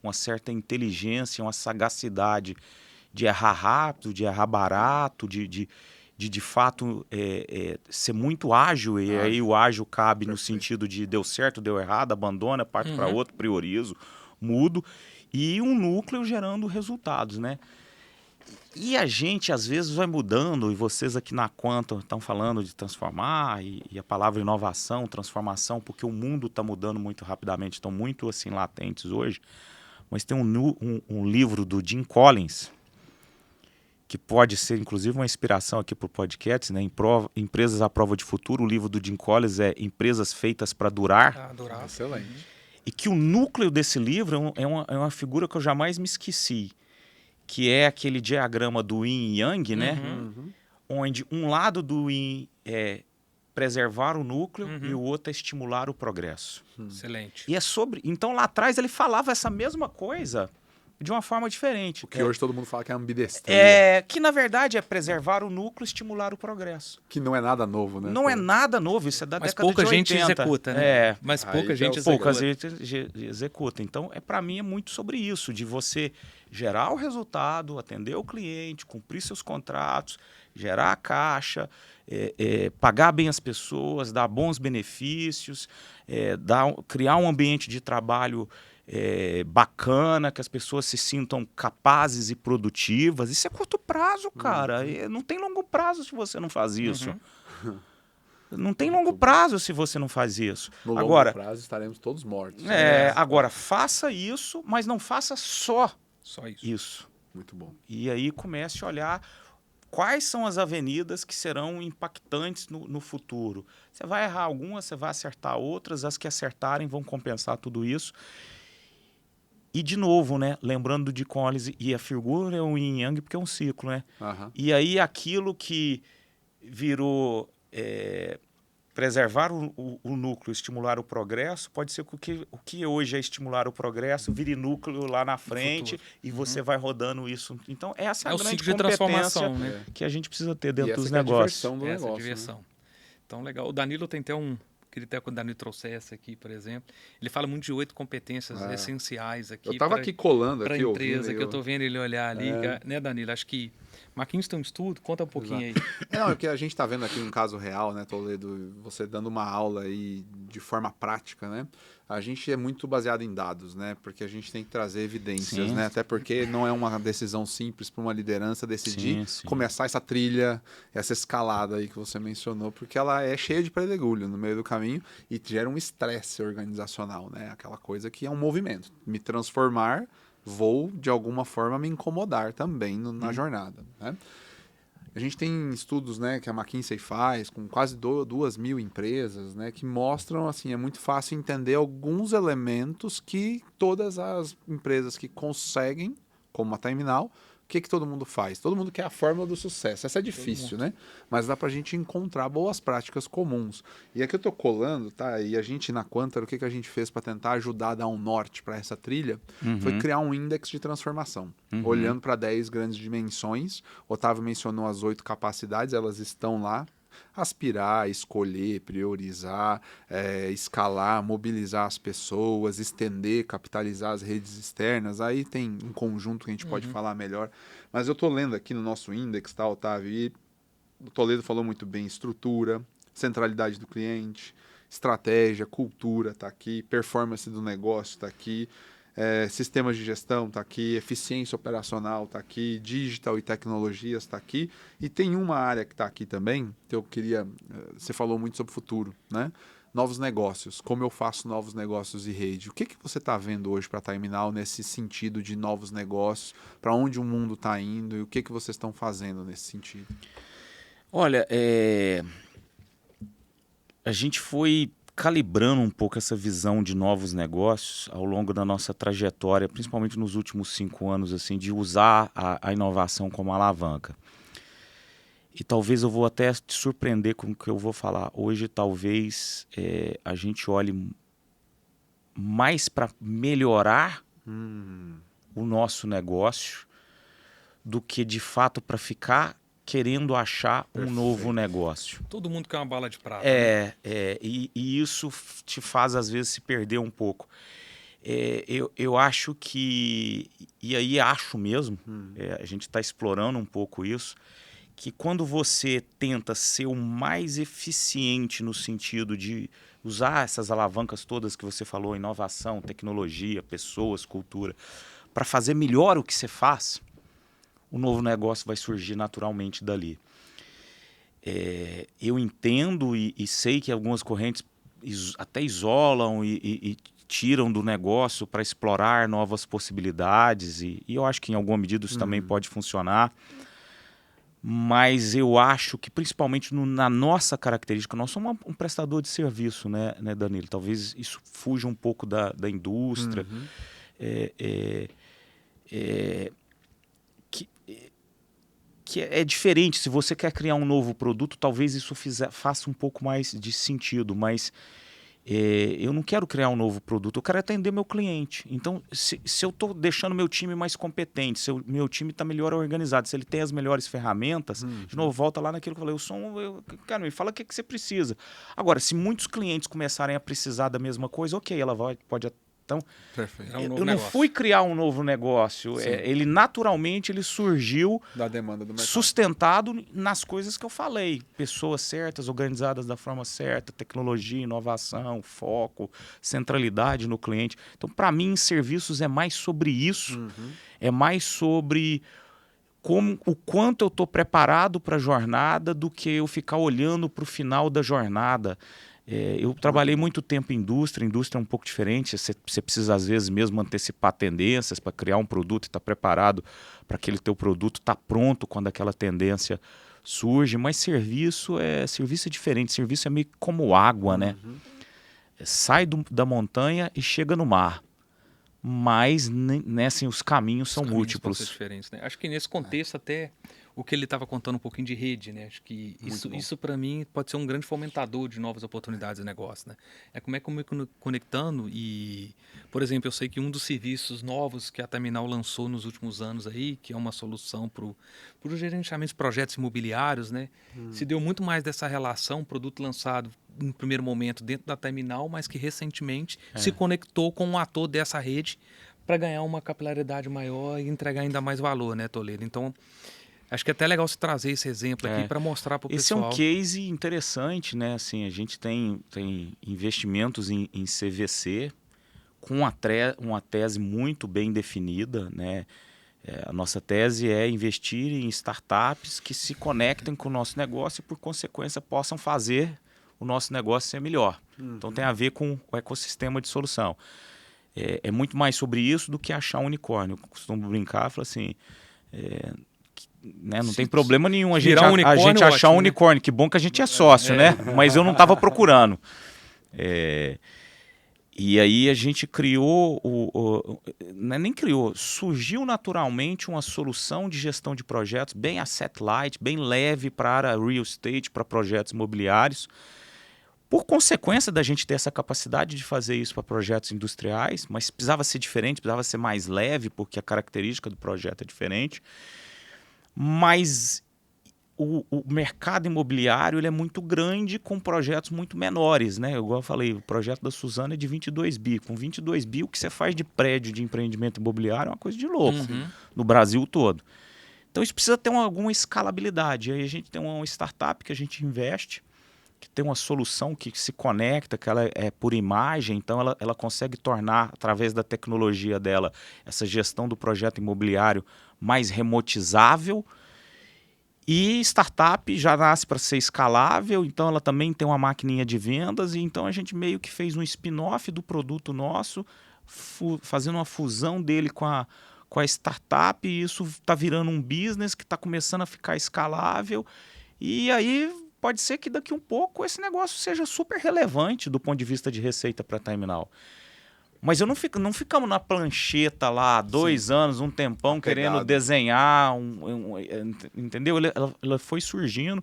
uma certa inteligência, uma sagacidade de errar rápido, de errar barato, de fato ser muito ágil. E aí o ágil cabe no sentido de deu certo, deu errado, abandona, parte para outro, priorizo, mudo. E um núcleo gerando resultados, né? E a gente, às vezes, vai mudando, e vocês aqui na Quantum estão falando de transformar, e a palavra inovação, transformação, porque o mundo está mudando muito rapidamente, estão muito assim latentes hoje. Mas tem um livro do Jim Collins, que pode ser, inclusive, uma inspiração aqui para o podcast, né? Empresas à Prova de Futuro. O livro do Jim Collins é Empresas Feitas para Durar. Durar. Excelente. E que o núcleo desse livro é uma figura que eu jamais me esqueci, que é aquele diagrama do Yin e Yang, né? Onde um lado do Yin é preservar o núcleo e o outro é estimular o progresso. Excelente. E é sobre... Então, lá atrás, ele falava essa mesma coisa de uma forma diferente. O que hoje todo mundo fala que é ambidestria. Que, na verdade, é preservar o núcleo e estimular o progresso. Que não é nada novo, né? Não é nada novo, isso é da Mas década de 80. pouca gente executa, né? Mas pouca Aí gente já é o executa. Poucas gente executa. Então, para mim, é muito sobre isso, de você gerar o resultado, atender o cliente, cumprir seus contratos, gerar a caixa, pagar bem as pessoas, dar bons benefícios, criar um ambiente de trabalho bacana, que as pessoas se sintam capazes e produtivas. Isso é curto prazo, cara. Não tem longo prazo se você não faz isso. Não tem longo prazo se você não faz isso. No Agora, longo prazo estaremos todos mortos. agora, faça isso, mas não faça só isso. isso. Muito bom. E aí comece a olhar quais são as avenidas que serão impactantes no futuro. Você vai errar algumas, você vai acertar outras, as que acertarem vão compensar tudo isso. E, de novo, né, lembrando de Collins, e a figura é um yin yang porque é um ciclo, né? E aí aquilo que virou preservar o núcleo, estimular o progresso, pode ser que o que hoje é estimular o progresso vire núcleo lá na frente e você vai rodando isso. Então, essa é a o grande ciclo de transformação, né? que a gente precisa ter dentro dos é a negócios. diversão do Essa negócio. diversão. Né? Então, legal. O Danilo tem até queria até que o Danilo trouxesse aqui, por exemplo. Ele fala muito de 8 competências essenciais aqui. Eu estava aqui colando para a aqui, empresa, ouvindo, que eu estou vendo ele olhar ali, né, Danilo? Acho que McKinsey tem um estudo, conta um pouquinho aí. Não, é que a gente está vendo aqui um caso real, né, Toledo? Você dando uma aula aí de forma prática, né? A gente é muito baseado em dados, né? Porque a gente tem que trazer evidências, né? Até porque não é uma decisão simples para uma liderança decidir começar essa trilha, essa escalada aí que você mencionou, porque ela é cheia de pedregulho no meio do caminho e gera um estresse organizacional, né? Aquela coisa que é um movimento. Me transformar, vou de alguma forma me incomodar também na jornada, né? A gente tem estudos, né, que a McKinsey faz com quase 2.000 empresas, né, que mostram, assim, é muito fácil entender alguns elementos que todas as empresas que conseguem, como a Terminal, o que todo mundo faz? Todo mundo quer a fórmula do sucesso. Essa é difícil, né? Mas dá pra gente encontrar boas práticas comuns. E aqui eu tô colando, tá? E a gente na Quantum, o que a gente fez para tentar ajudar a dar um norte para essa trilha? Foi criar um índice de transformação. Olhando para 10 grandes dimensões. Otávio mencionou as 8 capacidades, elas estão lá. Aspirar, escolher, priorizar, escalar, mobilizar as pessoas, estender, capitalizar as redes externas. Aí tem um conjunto que a gente pode falar melhor. Mas eu estou lendo aqui no nosso index, tá, Otávio? E o Toledo falou muito bem: estrutura, centralidade do cliente, estratégia, cultura está aqui, performance do negócio está aqui. Sistemas de gestão está aqui, eficiência operacional está aqui, digital e tecnologias está aqui. E tem uma área que está aqui também, que eu queria... Você falou muito sobre o futuro, né? Novos negócios, como eu faço novos negócios e rede. O que você está vendo hoje para a Terminal nesse sentido de novos negócios? Para onde o mundo está indo e o que vocês estão fazendo nesse sentido? Olha, a gente foi calibrando um pouco essa visão de novos negócios ao longo da nossa trajetória, principalmente nos últimos 5 anos, assim, de usar a inovação como alavanca. E talvez eu vou até te surpreender com o que eu vou falar. Hoje, talvez, a gente olhe mais para melhorar o nosso negócio do que, de fato, para ficar querendo achar um novo negócio. Todo mundo quer uma bala de prata. E isso te faz, às vezes, se perder um pouco. Eu acho que, e aí acho mesmo, a gente está explorando um pouco isso, que quando você tenta ser o mais eficiente no sentido de usar essas alavancas todas que você falou, inovação, tecnologia, pessoas, cultura, para fazer melhor o que você faz, o novo negócio vai surgir naturalmente dali. Eu entendo e sei que algumas correntes até isolam e tiram do negócio para explorar novas possibilidades, e eu acho que em alguma medida isso também pode funcionar. Mas eu acho que, principalmente na nossa característica, nós somos um prestador de serviço, né, Danilo? Talvez isso fuja um pouco da indústria. Que é diferente. Se você quer criar um novo produto, talvez isso faça um pouco mais de sentido, mas eu não quero criar um novo produto, eu quero atender meu cliente. Então, se eu estou deixando meu time mais competente, se meu time está melhor organizado, se ele tem as melhores ferramentas, de novo, volta lá naquilo que eu falei, cara, me fala o que você precisa. Agora, se muitos clientes começarem a precisar da mesma coisa, ok, ela pode... Então, eu não fui criar um novo negócio. Ele naturalmente surgiu da demanda do mercado, sustentado nas coisas que eu falei. Pessoas certas, organizadas da forma certa, tecnologia, inovação, foco, centralidade no cliente. Então, para mim, serviços é mais sobre isso. É mais sobre o quanto eu estou preparado para a jornada do que eu ficar olhando para o final da jornada. Eu trabalhei muito tempo em indústria. Indústria é um pouco diferente. Você precisa, às vezes, mesmo antecipar tendências para criar um produto e estar preparado para aquele teu produto estar pronto quando aquela tendência surge. Mas serviço é diferente. Serviço é meio como água, né? Sai da montanha e chega no mar. Mas assim, os caminhos são múltiplos. Podem ser diferentes, né? Acho que nesse contexto até o que ele estava contando um pouquinho de rede, né? Acho que isso para mim pode ser um grande fomentador de novas oportunidades de negócio, né? Como é que eu me conectando e, por exemplo, eu sei que um dos serviços novos que a Terminal lançou nos últimos anos aí, que é uma solução para o gerenciamento de projetos imobiliários, né? Se deu muito mais dessa relação, produto lançado em primeiro momento dentro da Terminal, mas que recentemente se conectou com um ator dessa rede para ganhar uma capilaridade maior e entregar ainda mais valor, né, Toledo? Então, acho que é até legal você trazer esse exemplo aqui para mostrar para o pessoal. Esse é um case interessante, né? Assim, a gente tem investimentos em CVC com uma tese muito bem definida, né? A nossa tese é investir em startups que se conectem com o nosso negócio e, por consequência, possam fazer o nosso negócio ser melhor. Então, tem a ver com o ecossistema de solução. É muito mais sobre isso do que achar um unicórnio. Eu costumo brincar, falo assim... Né? Não tem problema nenhum a gente achar um unicórnio. Que bom que a gente é sócio, né? Mas eu não estava procurando. E aí a gente criou, nem criou, surgiu naturalmente uma solução de gestão de projetos bem asset light, bem leve para real estate, para projetos imobiliários. Por consequência da gente ter essa capacidade de fazer isso para projetos industriais, mas precisava ser diferente, precisava ser mais leve, porque a característica do projeto é diferente. Mas o mercado imobiliário ele é muito grande com projetos muito menores, né? Igual eu falei, o projeto da Suzana é de 22 bi. Com 22 bi, o que você faz de prédio de empreendimento imobiliário é uma coisa de louco no Brasil todo. Então isso precisa ter alguma escalabilidade. Aí a gente tem uma startup que a gente investe, que tem uma solução que se conecta, que ela é por imagem, então ela consegue tornar, através da tecnologia dela, essa gestão do projeto imobiliário mais remotizável. E startup já nasce para ser escalável, então ela também tem uma maquininha de vendas, e então a gente meio que fez um spin-off do produto nosso, fazendo uma fusão dele com a startup, e isso está virando um business que está começando a ficar escalável, e aí pode ser que daqui um pouco esse negócio seja super relevante do ponto de vista de receita para a Terminal. Mas não ficamos na plancheta lá 2 anos, um tempão, querendo desenhar, entendeu? Ela foi surgindo.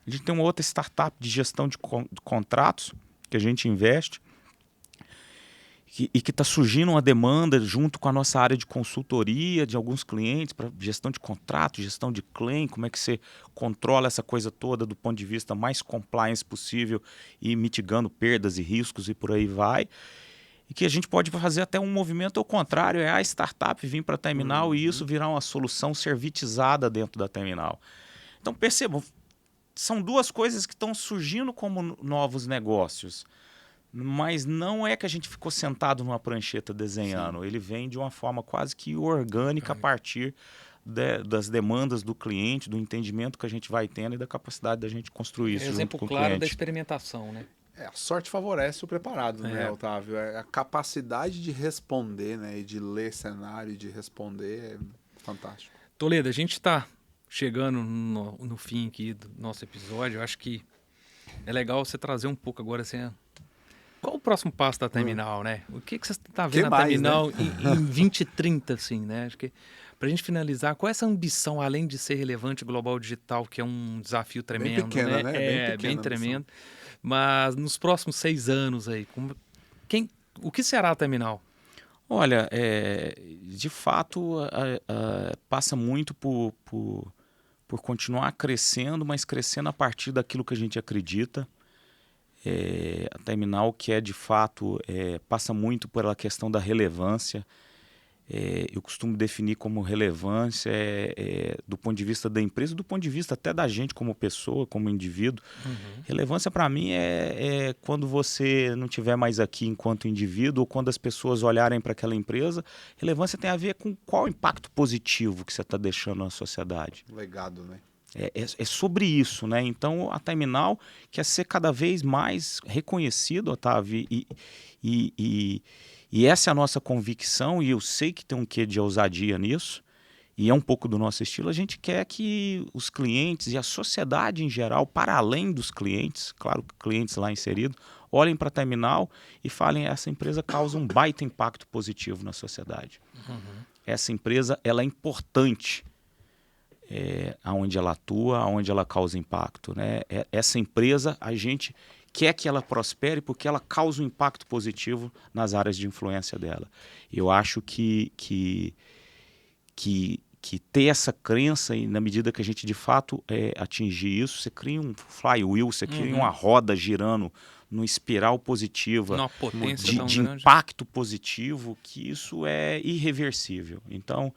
A gente tem uma outra startup de gestão de contratos que a gente investe e que está surgindo uma demanda junto com a nossa área de consultoria de alguns clientes para gestão de contrato, gestão de claim, como é que você controla essa coisa toda do ponto de vista mais compliance possível e mitigando perdas e riscos e por aí vai. E que a gente pode fazer até um movimento ao contrário, é a startup vir para a Terminal e isso virar uma solução servitizada dentro da Terminal. Então percebam, são duas coisas que estão surgindo como novos negócios, mas não é que a gente ficou sentado numa prancheta desenhando. Ele vem de uma forma quase que orgânica a partir das demandas do cliente, do entendimento que a gente vai tendo e da capacidade da gente construir isso junto Exemplo com o claro cliente. da experimentação, né? A sorte favorece o preparado, né, Otávio? A capacidade de responder, né, e de ler cenário e de responder é fantástico. Toledo, a gente está chegando no fim aqui do nosso episódio. Eu acho que é legal você trazer um pouco agora assim, qual o próximo passo da Terminal, né? O que você está vendo na Terminal, né? em 2030, assim, né? Acho que para a gente finalizar, qual é essa ambição, além de ser relevante global digital, que é um desafio tremendo, bem pequena, né? É bem tremendo. Mas nos próximos 6 anos aí, o que será a Terminal? Olha, de fato, passa muito por continuar crescendo, mas crescendo a partir daquilo que a gente acredita. A Terminal, que de fato, passa muito pela questão da relevância. Eu costumo definir como relevância do ponto de vista da empresa, do ponto de vista até da gente como pessoa, como indivíduo. Relevância para mim é quando você não estiver mais aqui enquanto indivíduo ou quando as pessoas olharem para aquela empresa. Relevância tem a ver com qual impacto positivo que você está deixando na sociedade. Legado, né? É sobre isso, né? Então a Terminal quer ser cada vez mais reconhecido, Otávio, e essa é a nossa convicção, e eu sei que tem um quê de ousadia nisso, e é um pouco do nosso estilo. A gente quer que os clientes e a sociedade em geral, para além dos clientes, claro que clientes lá inseridos, olhem para a Terminal e falem: essa empresa causa um baita impacto positivo na sociedade. Essa empresa ela é importante aonde ela atua, aonde ela causa impacto, né? Essa empresa, a gente quer que ela prospere porque ela causa um impacto positivo nas áreas de influência dela. Eu acho que ter essa crença, e na medida que a gente de fato atingir isso, você cria um flywheel, você cria uma roda girando numa espiral positiva, de impacto positivo, que isso é irreversível. Então,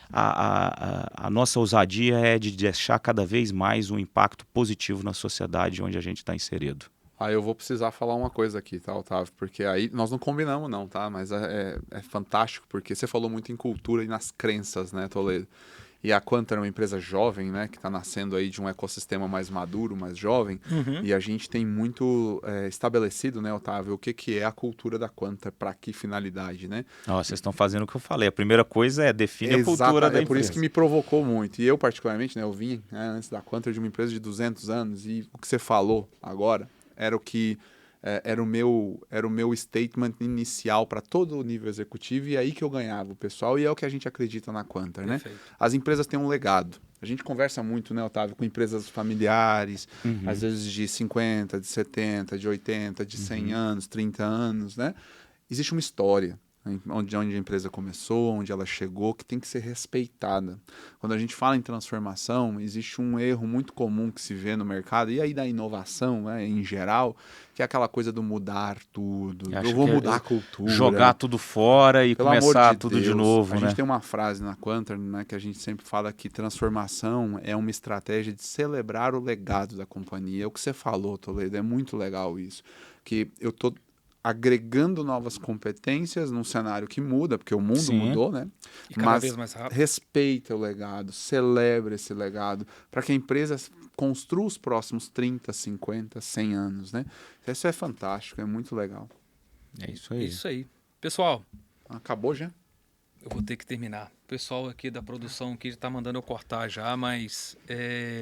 a nossa ousadia é de deixar cada vez mais um impacto positivo na sociedade onde a gente está inserido. Aí eu vou precisar falar uma coisa aqui, tá, Otávio? Porque aí nós não combinamos não, tá? Mas é fantástico, porque você falou muito em cultura e nas crenças, né, Toledo? E a Quantar é uma empresa jovem, né, que está nascendo aí de um ecossistema mais maduro, mais jovem. E a gente tem muito estabelecido, né, Otávio, o que é a cultura da Quantar, para que finalidade, né? Vocês estão fazendo o que eu falei. A primeira coisa é definir a cultura da empresa. É por isso que me provocou muito. E eu, particularmente, né, eu vim antes da Quantar de uma empresa de 200 anos, e o que você falou agora era o que era o meu statement inicial para todo o nível executivo, e aí que eu ganhava o pessoal, e é o que a gente acredita na Quantar, né? As empresas têm um legado. A gente conversa muito, né, Otávio, com empresas familiares, às vezes de 50, de 70, de 80, de 100 anos, 30 anos, né? Existe uma história. Onde a empresa começou, onde ela chegou, que tem que ser respeitada. Quando a gente fala em transformação, existe um erro muito comum que se vê no mercado, e aí da inovação, né, em geral, que é aquela coisa do mudar tudo, eu vou mudar a cultura. Jogar tudo fora e começar tudo de novo. A gente tem uma frase na Quantar, né, que a gente sempre fala que transformação é uma estratégia de celebrar o legado da companhia. É o que você falou, Toledo, é muito legal isso. Que eu tô agregando novas competências num cenário que muda, porque o mundo mudou, né? E cada vez mais rápido. Respeita o legado, celebra esse legado, para que a empresa construa os próximos 30, 50, 100 anos, né? Isso é fantástico, é muito legal. É isso aí. Isso aí. Pessoal. Acabou já? Eu vou ter que terminar. O pessoal aqui da produção aqui está mandando eu cortar já, mas...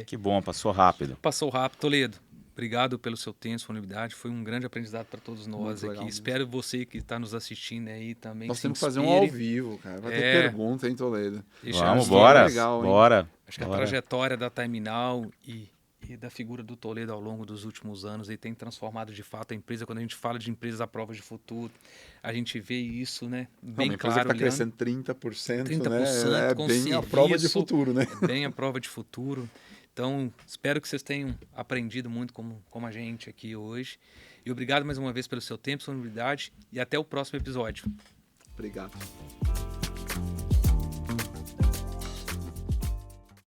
Que bom, passou rápido. Passou rápido. Toledo, obrigado pelo seu tempo, disponibilidade. Foi um grande aprendizado para todos nós aqui. Mesmo. Espero você que está nos assistindo aí também. Nós temos que fazer um ao vivo, cara. Vai ter pergunta, hein, Toledo? Vamos, bora. Legal, bora. Acho que a trajetória da Terminal e da figura do Toledo ao longo dos últimos anos e tem transformado de fato a empresa. Quando a gente fala de empresas à prova de futuro, a gente vê isso, né? Bem uma claro. Uma empresa que está crescendo 30%, né? É bem a prova de futuro, né? É bem a prova de futuro. Então, espero que vocês tenham aprendido muito como a gente aqui hoje. E obrigado mais uma vez pelo seu tempo, sua disponibilidade, e até o próximo episódio. Obrigado.